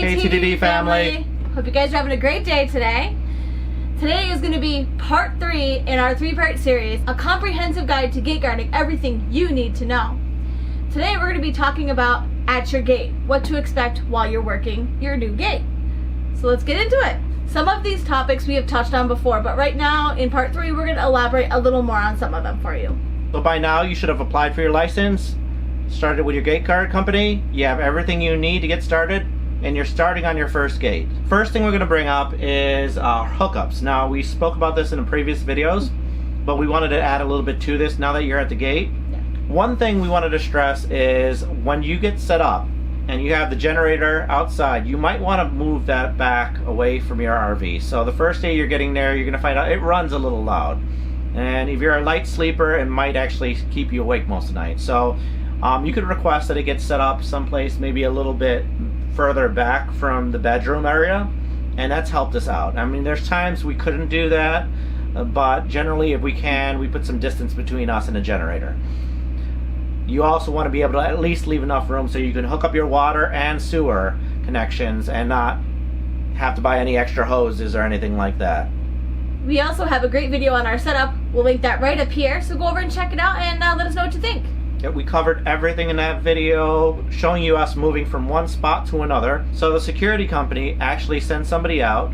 Hey TDD family! Hope you guys are having a great day today. Today is going to be part 3 in our 3-part series, a comprehensive guide to gate guarding, everything you need to know. Today we're going to be talking about at your gate, what to expect while you're working your new gate. So let's get into it. Some of these topics we have touched on before, but right now in part 3 we're going to elaborate a little more on some of them for you. So by now you should have applied for your license, started with your gate guard company, you have everything you need to get started, and you're starting on your first gate. First thing we're going to bring up is hookups. Now we spoke about this in the previous videos, but we wanted to add a little bit to this now that you're at the gate. Yeah. One thing we wanted to stress is when you get set up and you have the generator outside, you might want to move that back away from your RV. So the first day you're getting there, you're going to find out it runs a little loud. And if you're a light sleeper, it might actually keep you awake most of the night. So you could request that it gets set up someplace maybe a little bit further back from the bedroom area, and that's helped us out. I mean, there's times we couldn't do that, but generally if we can, we put some distance between us and the generator. You also want to be able to at least leave enough room so you can hook up your water and sewer connections and not have to buy any extra hoses or anything like that. We also have a great video on our setup. We'll link that right up here, so go over and check it out and let us know what you think. We covered everything in that video, showing you us moving from one spot to another. So the security company actually sent somebody out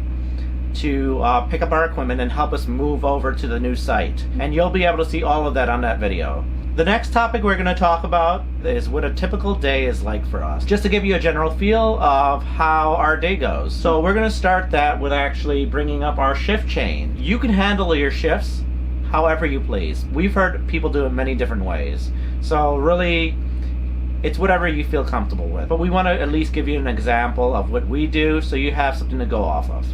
to pick up our equipment and help us move over to the new site. And you'll be able to see all of that on that video. The next topic we're going to talk about is what a typical day is like for us. Just to give you a general feel of how our day goes. So we're going to start that with actually bringing up our shift change. You can handle your shifts however you please. We've heard people do it many different ways. So really, it's whatever you feel comfortable with. But we want to at least give you an example of what we do so you have something to go off of.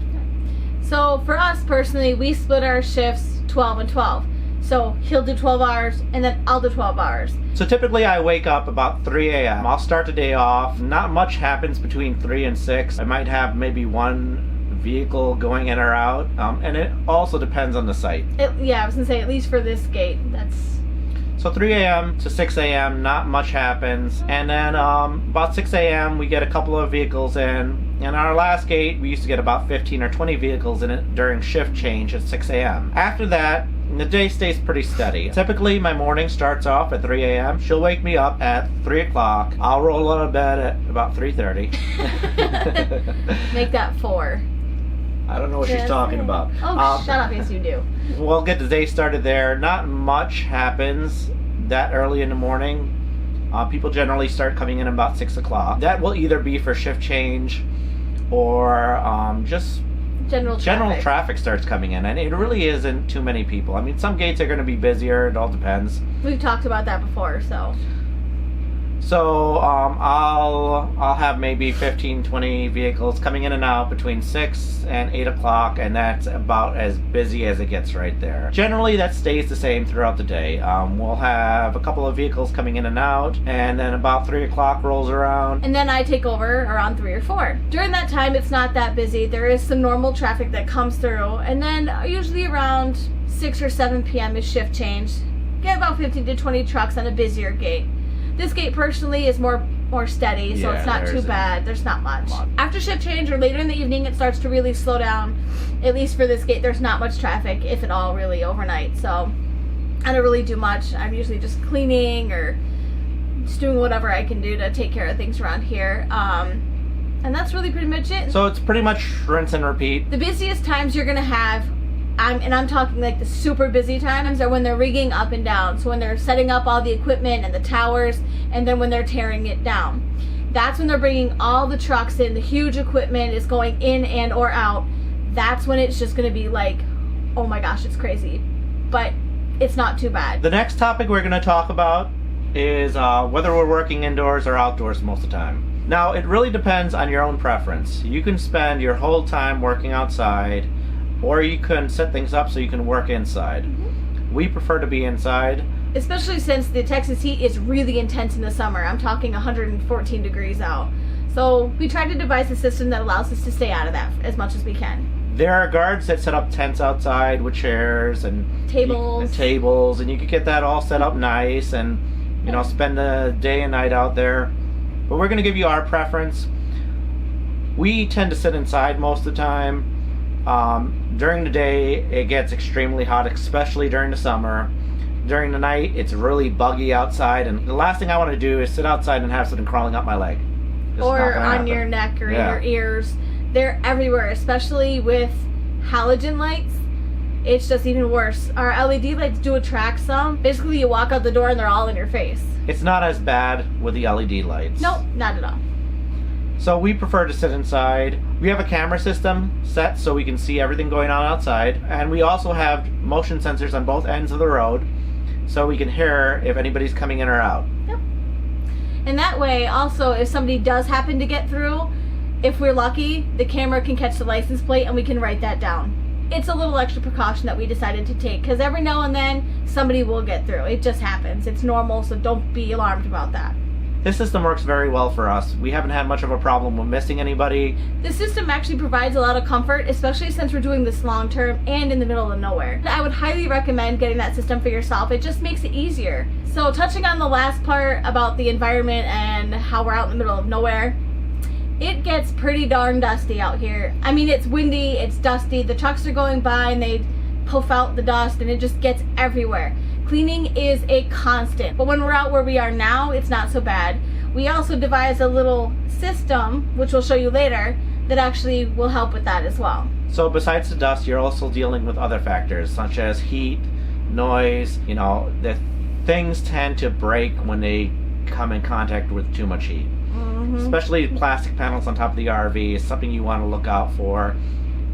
So for us personally, we split our shifts 12 and 12. So he'll do 12 hours and then I'll do 12 hours. So typically I wake up about 3 a.m. I'll start the day off. Not much happens between 3 and 6. I might have maybe one vehicle going in or out, and it also depends on the site. Yeah, I was gonna say at least for this gate, that's... So 3 a.m. to 6 a.m. not much happens, and then about 6 a.m. we get a couple of vehicles in. In our last gate we used to get about 15 or 20 vehicles in it during shift change at 6 a.m. After that the day stays pretty steady. Typically my morning starts off at 3 a.m. She'll wake me up at 3 o'clock. I'll roll out of bed at about 3:30. Make that 4. I don't know what she's talking about. Oh, shut up, yes you do. We'll get the day started there. Not much happens that early in the morning. People generally start coming in about 6 o'clock. That will either be for shift change or just general traffic starts coming in, and it really isn't too many people. I mean, some gates are going to be busier. It all depends. We've talked about that before, so I'll have maybe 15-20 vehicles coming in and out between 6 and 8 o'clock, and that's about as busy as it gets right there. Generally that stays the same throughout the day. We'll have a couple of vehicles coming in and out, and then about 3 o'clock rolls around and then I take over around 3 or 4. During that time it's not that busy. There is some normal traffic that comes through, and then usually around 6 or 7 p.m. is shift change. Get about 15 to 20 trucks on a busier gate. This gate personally is more steady, so it's not too bad. There's not much. After shift change or later in the evening, it starts to really slow down. At least for this gate, there's not much traffic, if at all, really, overnight. So I don't really do much. I'm usually just cleaning or just doing whatever I can do to take care of things around here. And that's really pretty much it. So it's pretty much rinse and repeat. The busiest times you're going to have, I'm talking like the super busy times, are when they're rigging up and down. So when they're setting up all the equipment and the towers, and then when they're tearing it down. That's when they're bringing all the trucks in. The huge equipment is going in and or out. That's when it's just going to be like, oh my gosh, it's crazy. But it's not too bad. The next topic we're going to talk about is whether we're working indoors or outdoors most of the time. Now, it really depends on your own preference. You can spend your whole time working outside, or you can set things up so you can work inside. Mm-hmm. We prefer to be inside. Especially since the Texas heat is really intense in the summer. I'm talking 114 degrees out. So we try to devise a system that allows us to stay out of that as much as we can. There are guards that set up tents outside with chairs and tables, and you could get that all set up nice and, you know, spend the day and night out there. But we're going to give you our preference. We tend to sit inside most of the time. During the day, it gets extremely hot, especially during the summer. During the night, it's really buggy outside, and the last thing I want to do is sit outside and have something crawling up my leg. Or on your neck or in your ears. They're everywhere, especially with halogen lights. It's just even worse. Our LED lights do attract some. Basically, you walk out the door and they're all in your face. It's not as bad with the LED lights. Nope, not at all. So we prefer to sit inside. We have a camera system set so we can see everything going on outside. And we also have motion sensors on both ends of the road so we can hear if anybody's coming in or out. Yep. And that way, also, if somebody does happen to get through, if we're lucky, the camera can catch the license plate and we can write that down. It's a little extra precaution that we decided to take because every now and then somebody will get through. It just happens. It's normal, so don't be alarmed about that. This system works very well for us. We haven't had much of a problem with missing anybody. The system actually provides a lot of comfort, especially since we're doing this long term and in the middle of nowhere. I would highly recommend getting that system for yourself. It just makes it easier. So touching on the last part about the environment and how we're out in the middle of nowhere, it gets pretty darn dusty out here. I mean, it's windy, it's dusty, the trucks are going by and they puff out the dust and it just gets everywhere. Cleaning is a constant, but when we're out where we are now, it's not so bad. We also devised a little system, which we'll show you later, that actually will help with that as well. So besides the dust, you're also dealing with other factors such as heat, noise. You know, the things tend to break when they come in contact with too much heat. Especially plastic panels on top of the RV is something you want to look out for.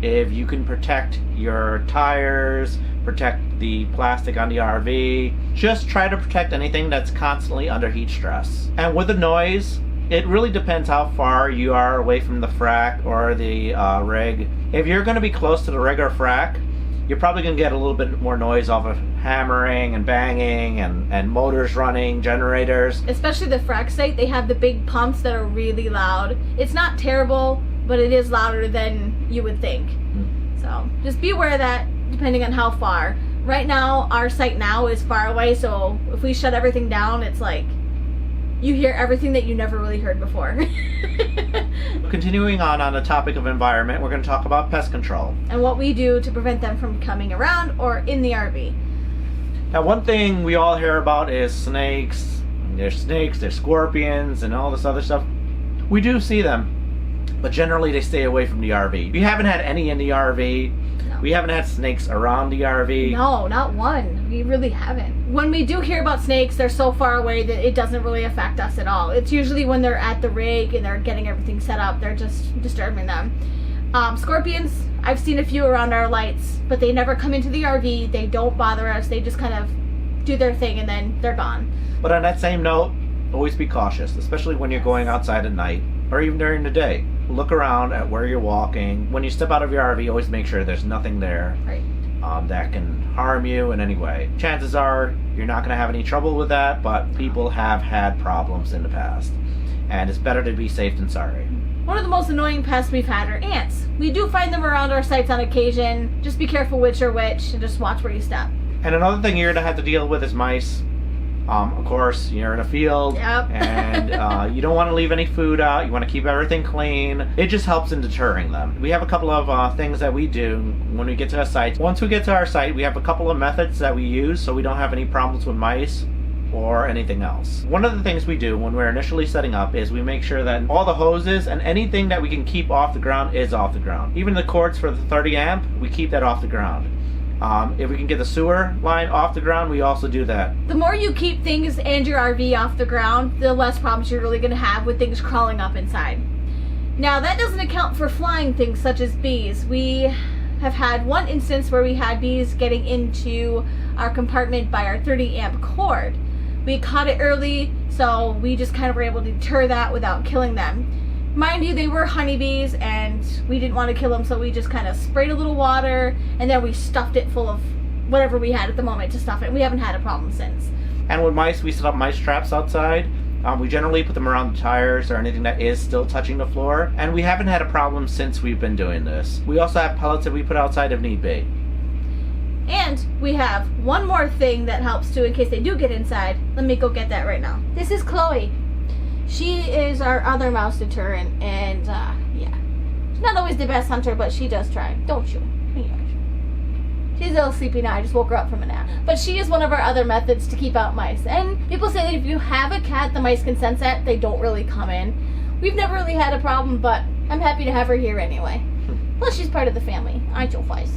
If you can protect your tires, protect the plastic on the RV, just try to protect anything that's constantly under heat stress. And with the noise, it really depends how far you are away from the frac or the rig. If you're going to be close to the rig or frac, you're probably going to get a little bit more noise off of hammering and banging and motors running, generators. Especially the frac site, they have the big pumps that are really loud. It's not terrible, but it is louder than you would think. So just be aware of that depending on how far. Right now, our site now is far away, so if we shut everything down, it's like you hear everything that you never really heard before. Continuing on the topic of environment, we're going to talk about pest control. And what we do to prevent them from coming around or in the RV. Now, one thing we all hear about is snakes. There's scorpions, and all this other stuff. We do see them, but generally they stay away from the RV. We haven't had any in the RV. We haven't had snakes around the RV. No, not one. We really haven't. When we do hear about snakes, they're so far away that it doesn't really affect us at all. It's usually when they're at the rig and they're getting everything set up, they're just disturbing them. Scorpions, I've seen a few around our lights, but they never come into the RV. They don't bother us. They just kind of do their thing and then they're gone. But on that same note, always be cautious, especially when you're going outside at night or even during the day. Look around at where you're walking. When you step out of your RV, always make sure there's nothing there that can harm you in any way. Chances are you're not going to have any trouble with that, but people have had problems in the past. And it's better to be safe than sorry. One of the most annoying pests we've had are ants. We do find them around our sites on occasion. Just be careful which are which and just watch where you step. And another thing you're going to have to deal with is mice. Of course, you're in a field, and you don't want to leave any food out. You want to keep everything clean. It just helps in deterring them. We have a couple of things that we do when we get to a site. Once we get to our site, we have a couple of methods that we use so we don't have any problems with mice or anything else. One of the things we do when we're initially setting up is we make sure that all the hoses and anything that we can keep off the ground is off the ground. Even the cords for the 30 amp, we keep that off the ground. If we can get the sewer line off the ground, we also do that. The more you keep things and your RV off the ground, the less problems you're really going to have with things crawling up inside. Now, that doesn't account for flying things such as bees. We have had one instance where we had bees getting into our compartment by our 30 amp cord. We caught it early, so we just kind of were able to deter that without killing them. Mind you, they were honeybees, and we didn't want to kill them, so we just kind of sprayed a little water, and then we stuffed it full of whatever we had at the moment to stuff it. We haven't had a problem since. And with mice, we set up mice traps outside. We generally put them around the tires or anything that is still touching the floor, and we haven't had a problem since we've been doing this. We also have pellets that we put outside if need be. And we have one more thing that helps too in case they do get inside. Let me go get that right now. This is Chloe. She is our other mouse deterrent, and yeah, not always the best hunter, but she does try. Don't you? Yeah. She's a little sleepy now. I just woke her up from a nap. But she is one of our other methods to keep out mice. And people say that if you have a cat the mice can sense that, they don't really come in. We've never really had a problem, but I'm happy to have her here anyway. Plus, she's part of the family. Aren't you, Fuzz?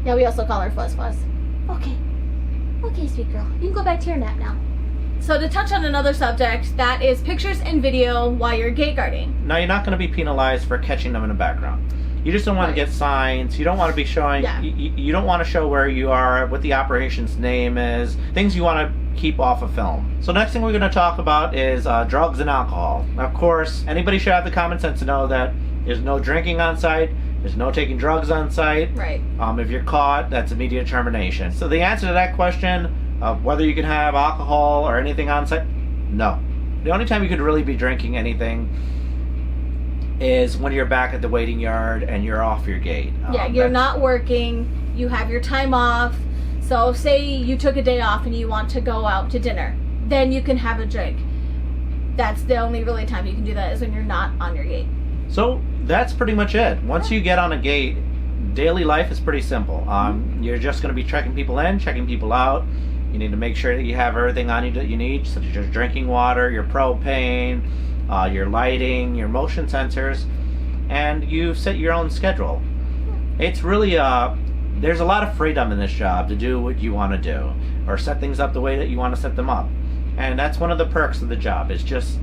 Yeah, we also call her Fuzz Fuzz. Okay. Okay, sweet girl. You can go back to your nap now. So to touch on another subject, that is pictures and video while you're gate guarding. Now, you're not going to be penalized for catching them in the background. You just don't want to get signs. You don't want to be showing, you don't want to show where you are, what the operation's name is, things you want to keep off of film. So next thing we're going to talk about is drugs and alcohol. Of course, anybody should have the common sense to know that there's no drinking on site, there's no taking drugs on site. Right. If you're caught, that's immediate termination. So the answer to that question of whether you can have alcohol or anything on site, no. The only time you could really be drinking anything is when you're back at the waiting yard and you're off your gate. Yeah, you're not working, you have your time off. So say you took a day off and you want to go out to dinner, then you can have a drink. That's the only really time you can do that is when you're not on your gate. So that's pretty much it. Once you get on a gate, daily life is pretty simple. You're just going to be checking people in, checking people out. You need to make sure that you have everything on you that you need, such as your drinking water, your propane, your lighting, your motion sensors, and you set your own schedule. It's really, there's a lot of freedom in this job to do what you want to do, or set things up the way that you want to set them up. And that's one of the perks of the job, is just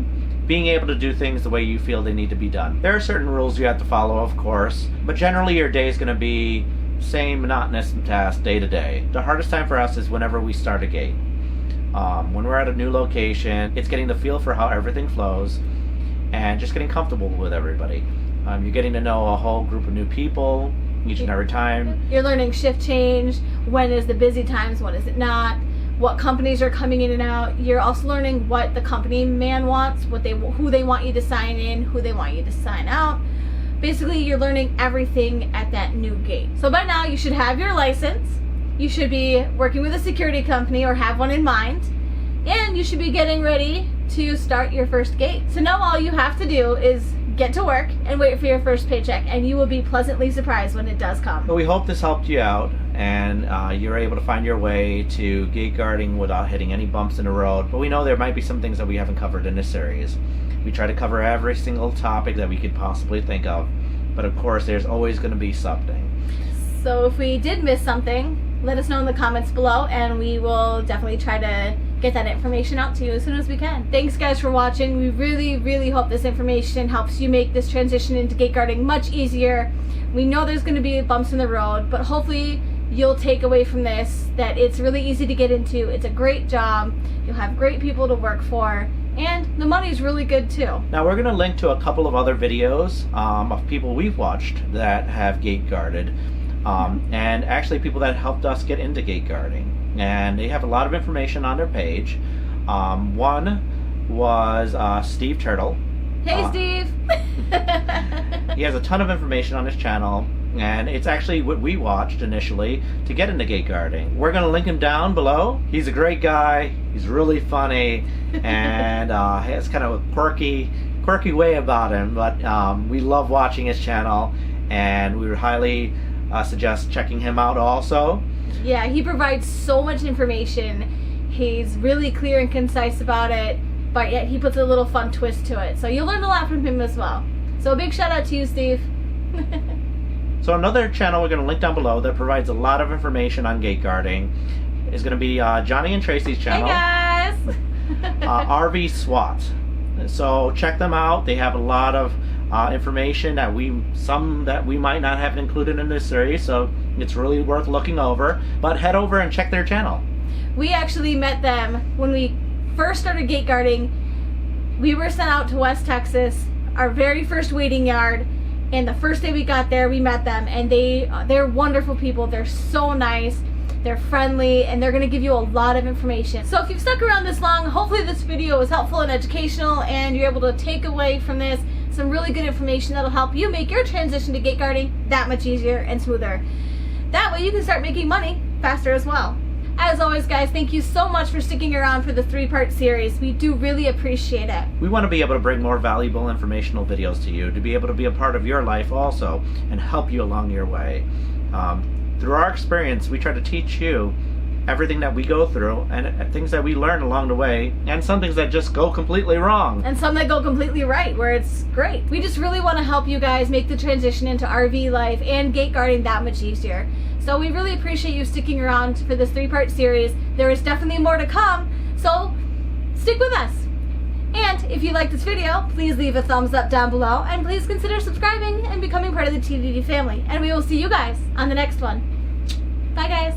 being able to do things the way you feel they need to be done. There are certain rules you have to follow, of course, but generally your day is going to be same monotonous task day to day. The hardest time for us is whenever we start a gate. When we're at a new location, it's getting the feel for how everything flows and just getting comfortable with everybody. You're getting to know a whole group of new people each and every time. You're learning shift change, when is the busy times, when is it not, what companies are coming in and out. You're also learning what the company man wants, who they want you to sign in, who they want you to sign out. Basically, you're learning everything at that new gate. So by now, you should have your license. You should be working with a security company or have one in mind. And you should be getting ready to start your first gate. So now all you have to do is get to work and wait for your first paycheck, and you will be pleasantly surprised when it does come. But we hope this helped you out, and you're able to find your way to gate guarding without hitting any bumps in the road. But we know there might be some things that we haven't covered in this series. We try to cover every single topic that we could possibly think of, but of course there's always going to be something. So if we did miss something, let us know in the comments below, and we will definitely try to get that information out to you as soon as we can. Thanks guys for watching. We really hope this information helps you make this transition into gate guarding much easier. We know there's going to be bumps in the road, but hopefully you'll take away from this that it's really easy to get into. It's a great job. You'll have great people to work for, and the money's really good too. Now we're going to link to a couple of other videos of people we've watched that have gate guarded, and actually people that helped us get into gate guarding. And they have a lot of information on their page. One was Steve Turtle. Hey Steve! He has a ton of information on his channel, and it's actually what we watched initially to get into gate guarding. We're going to link him down below. He's a great guy. He's really funny, and he has kind of a quirky way about him, but we love watching his channel, and we would highly suggest checking him out also. Yeah, he provides so much information. He's really clear and concise about it, but yet he puts a little fun twist to it. So you'll learn a lot from him as well. So a big shout out to you, Steve. So another channel we're going to link down below that provides a lot of information on gate guarding is going to be Johnny and Tracy's channel. Hey guys! RV SWAT. So check them out. They have a lot of information that some we might not have included in this series, so it's really worth looking over. But head over and check their channel. We actually met them when we first started gate guarding. We were sent out to West Texas, our very first waiting yard, and the first day we got there we met them, and they're wonderful people. They're so nice, they're friendly, and they're going to give you a lot of information. So if you've stuck around this long, hopefully this video was helpful and educational, and you're able to take away from this some really good information that'll help you make your transition to gate guarding that much easier and smoother. That way you can start making money faster as well. As always, guys, thank you so much for sticking around for the 3-part series. We do really appreciate it. We want to be able to bring more valuable informational videos to you, to be able to be a part of your life also, and help you along your way. Through our experience, we try to teach you everything that we go through, and things that we learn along the way, and some things that just go completely wrong. And some that go completely right, where it's great. We just really want to help you guys make the transition into RV life and gate guarding that much easier. So we really appreciate you sticking around for this 3-part series. There is definitely more to come, so stick with us. And if you like this video, please leave a thumbs up down below, and please consider subscribing and becoming part of the TDD family. And we will see you guys on the next one. Bye, guys.